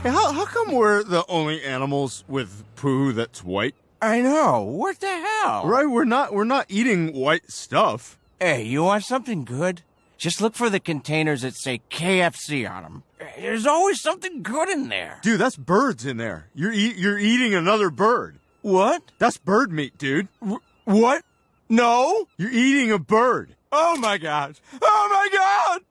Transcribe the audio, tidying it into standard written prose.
Hey, how come we're the only animals with poo that's white? I know. What the hell? Right, we're not eating white stuff. Hey, you want something good? Just look for the containers that say KFC on them. There's always something good in there. Dude, that's birds in there. You're eating another bird. What? That's bird meat, dude. What? No? You're eating a bird. Oh my God. Oh my God!